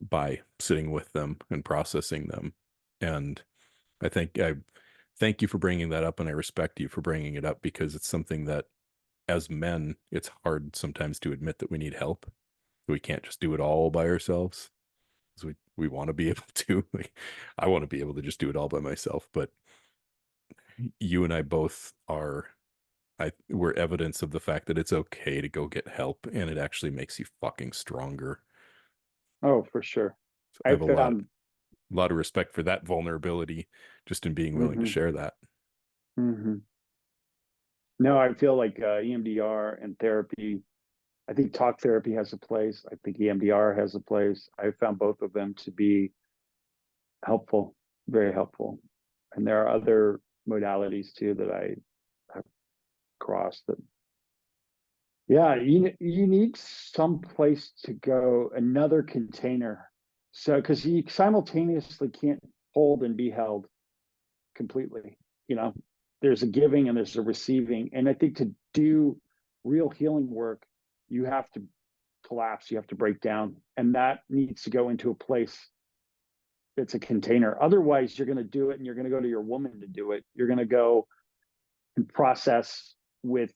by sitting with them and processing them. And I thank you for bringing that up, and I respect you for bringing it up because it's something that as men, it's hard sometimes to admit that we need help. We can't just do it all by ourselves. So we want to be able to. Like, I want to be able to just do it all by myself, but you and I both are we're evidence of the fact that it's okay to go get help, and it actually makes you fucking stronger. Oh, for sure. So I I have found. a lot of respect for that vulnerability just in being willing to Hmm. share that. Hmm. No, I feel like EMDR and therapy. I think talk therapy has a place. I think EMDR has a place. I found both of them to be helpful, very helpful. And there are other modalities too that I have crossed that. Yeah, you need some place to go, another container. So because you simultaneously can't hold and be held completely. You know, there's a giving and there's a receiving. And I think to do real healing work, you have to collapse, you have to break down. And that needs to go into a place that's a container. Otherwise, you're going to do it and you're going to go to your woman to do it. You're going to go and process with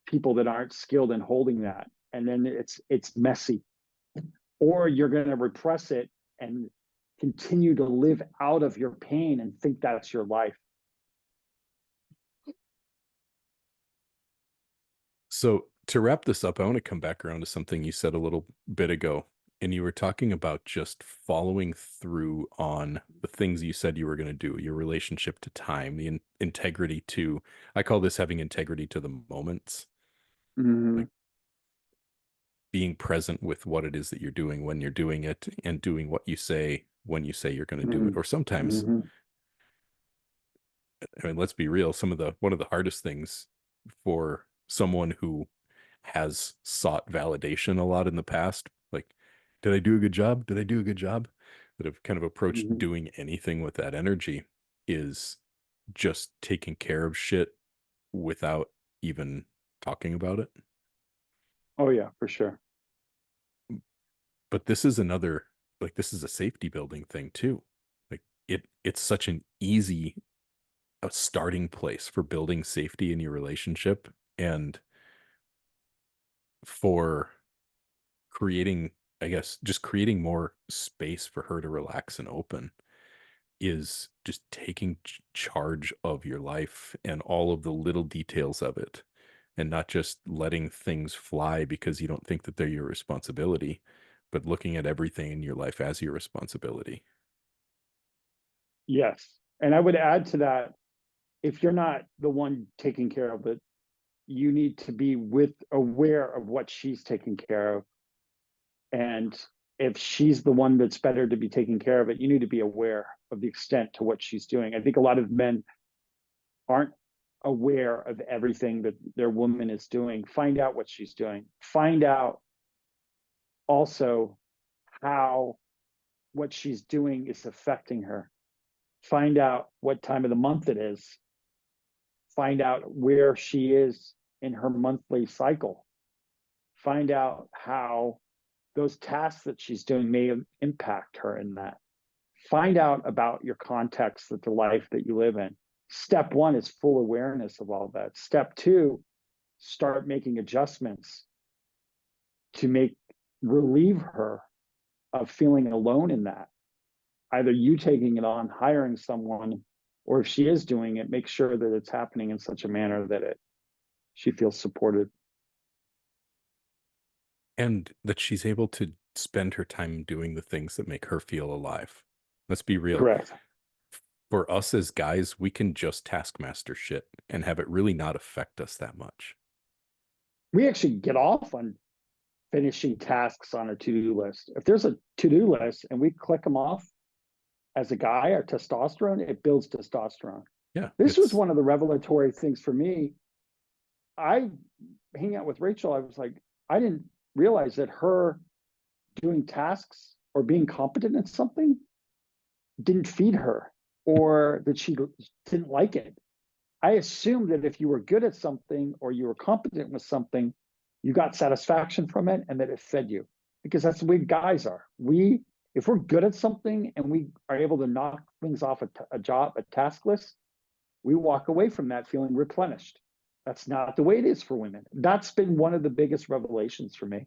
people that aren't skilled in holding that. And then it's messy. Or you're going to repress it and continue to live out of your pain and think that's your life. So to wrap this up, I want to come back around to something you said a little bit ago. And you were talking about just following through on the things you said you were going to do, your relationship to time, the integrity to, I call this having integrity to the moments, Mm-hmm. like being present with what it is that you're doing when you're doing it and doing what you say when you say you're going to do it. Or sometimes, Mm-hmm. I mean, let's be real, one of the hardest things for someone who has sought validation a lot in the past, like, did I do a good job? Did I do a good job? That have kind of approached Mm-hmm. doing anything with that energy is just taking care of shit without even talking about it. Oh yeah, for sure. But this is another, like, this is a safety building thing too. Like, it's such an easy a starting place for building safety in your relationship and for creating, I guess, just creating more space for her to relax and open is just taking charge of your life and all of the little details of it. and not just letting things fly because you don't think that they're your responsibility, but looking at everything in your life as your responsibility. Yes. And I would add to that, if you're not the one taking care of it, you need to be aware of what she's taking care of. And if she's the one that's better to be taking care of it, you need to be aware of the extent to what she's doing. I think a lot of men aren't aware of everything that their woman is doing. Find out what she's doing. Find out also how what she's doing is affecting her. Find out what time of the month it is. Find out where she is in her monthly cycle. Find out how those tasks that she's doing may impact her in that. Find out about your context of the life that you live in. Step one is full awareness of all that. Step two, start making adjustments to relieve her of feeling alone in that. Either you taking it on, hiring someone, or if she is doing it, make sure that it's happening in such a manner that she feels supported. And that she's able to spend her time doing the things that make her feel alive. Let's be real. Correct. For us as guys, we can just taskmaster shit and have it really not affect us that much. We actually get off on finishing tasks on a to-do list. If there's a to-do list and we click them off, as a guy, our testosterone, it builds testosterone. Yeah. This was one of the revelatory things for me. I hang out with Rachel. I was like, I didn't realize that her doing tasks or being competent at something didn't feed her, or that she didn't like it. I assumed that if you were good at something or you were competent with something, you got satisfaction from it and that it fed you, because that's the way guys are. If we're good at something and we are able to knock things off a task list, we walk away from that feeling replenished. That's not the way it is for women. That's been one of the biggest revelations for me.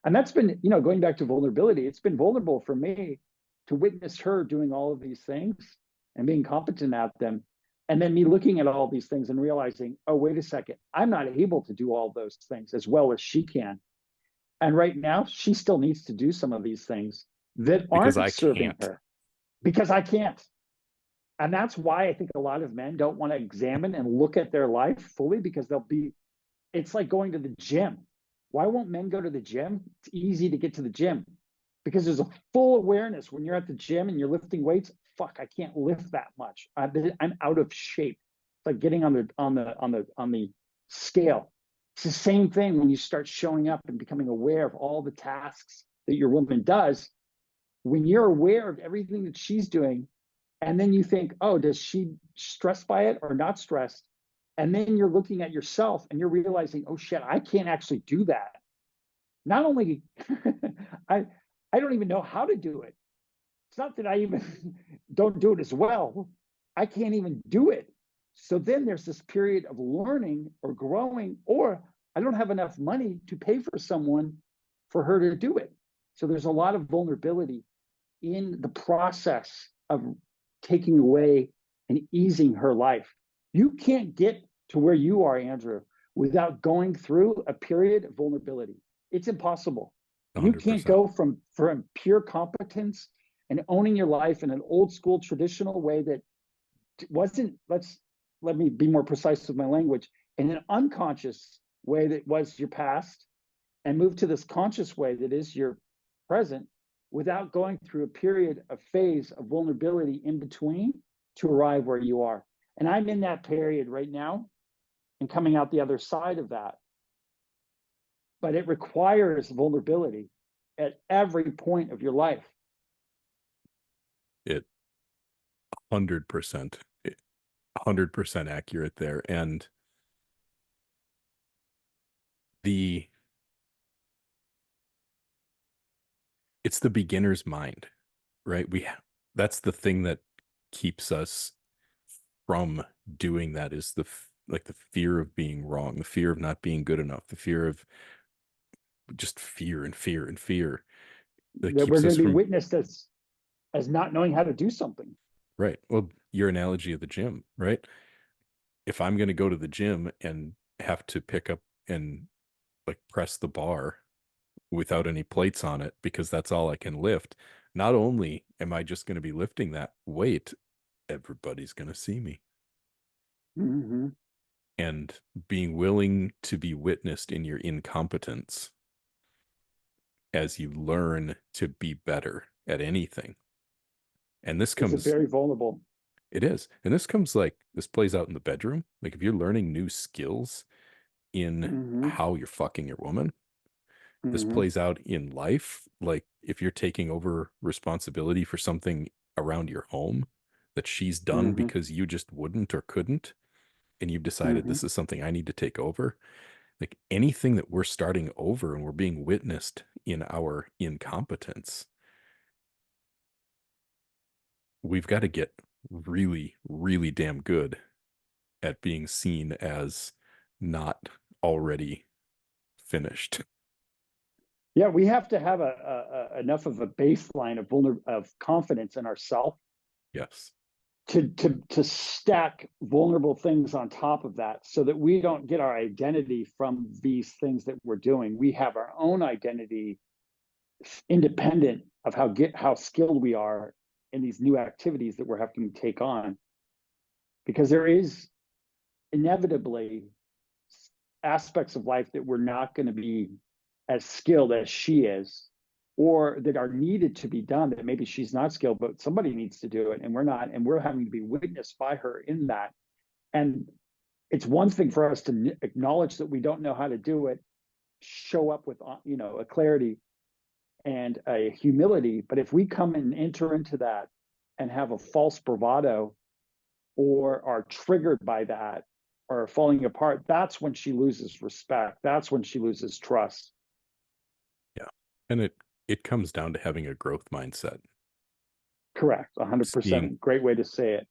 And that's been, going back to vulnerability, it's been vulnerable for me to witness her doing all of these things and being competent at them. And then me looking at all these things and realizing, oh, wait a second, I'm not able to do all those things as well as she can. And right now, she still needs to do some of these things that Because aren't I serving can't. her, because I can't. And that's why I think a lot of men don't want to examine and look at their life fully, because it's like going to the gym. Why won't men go to the gym? It's easy to get to the gym because there's a full awareness when you're at the gym and you're lifting weights. Fuck, I can't lift that much. I'm out of shape. It's like getting on the scale. It's the same thing when you start showing up and becoming aware of all the tasks that your woman does. When you're aware of everything that she's doing, and then you think, oh, does she stressed by it or not stressed? And then you're looking at yourself and you're realizing, oh shit, I can't actually do that. Not only I don't even know how to do it. It's not that I even don't do it as well. I can't even do it. So then there's this period of learning or growing, or I don't have enough money to pay for someone for her to do it. So there's a lot of vulnerability in the process of taking away and easing her life. You can't get to where you are, Andrew, without going through a period of vulnerability. It's impossible. You can't 100%. go from pure competence and owning your life in an old school traditional way that wasn't, let me be more precise with my language, in an unconscious way that was your past, and move to this conscious way that is your present, without going through a phase of vulnerability in between to arrive where you are. And I'm in that period right now and coming out the other side of that. But it requires vulnerability at every point of your life. It 100%, 100% accurate there. And it's the beginner's mind, right? That's the thing that keeps us from doing that, is the fear of being wrong, the fear of not being good enough, the fear of just fear and fear and fear that That we're keeps going us to be from. witnessed as not knowing how to do something. Right. Well, your analogy of the gym, right? If I'm going to go to the gym and have to pick up and like press the bar without any plates on it because that's all I can lift, not only am I just going to be lifting that weight, everybody's going to see me. Mm-hmm. And being willing to be witnessed in your incompetence as you learn to be better at anything. And this Is it comes, very vulnerable? it is. And this comes like, this plays out in the bedroom. Like if you're learning new skills in Mm-hmm. how you're fucking your woman, this Mm-hmm. plays out in life. Like if you're taking over responsibility for something around your home that she's done Mm-hmm. because you just wouldn't or couldn't, and you've decided Mm-hmm. this is something I need to take over, like anything that we're starting over and we're being witnessed in our incompetence, we've got to get really, really damn good at being seen as not already finished. Yeah, we have to have enough of a baseline of confidence in ourselves Yes. to stack vulnerable things on top of that so that we don't get our identity from these things that we're doing. We have our own identity independent of how skilled we are in these new activities that we're having to take on, because there is inevitably aspects of life that we're not going to be as skilled as she is, or that are needed to be done that maybe she's not skilled, but somebody needs to do it and we're not, and we're having to be witnessed by her in that. And it's one thing for us to acknowledge that we don't know how to do it, show up with a clarity and a humility, but if we come and enter into that and have a false bravado or are triggered by that or falling apart, that's when she loses respect. That's when she loses trust. Yeah. And it comes down to having a growth mindset. Correct. Seeing 100%. Great way to say it.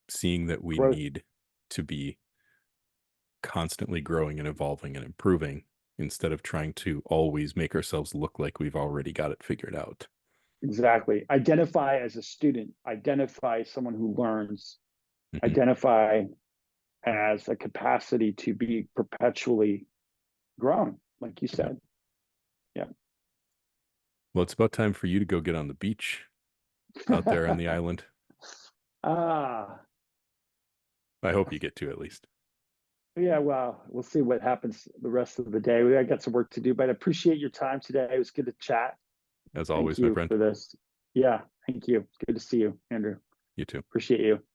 seeing that we Growth. need to be constantly growing and evolving and improving instead of trying to always make ourselves look like we've already got it figured out. Exactly. Identify as a student, identify as someone who learns, Mhm. identify as a capacity to be perpetually grown, like you Yeah. said. Yeah. Well, it's about time for you to go get on the beach out there on the island. ah, I hope you get to at least. yeah. Well, we'll see what happens the rest of the day. I got some work to do, but I appreciate your time today. It was good to chat. As Thank always, my you friend. for this. Yeah. Thank you. It's good to see you, Andrew. You too. Appreciate you.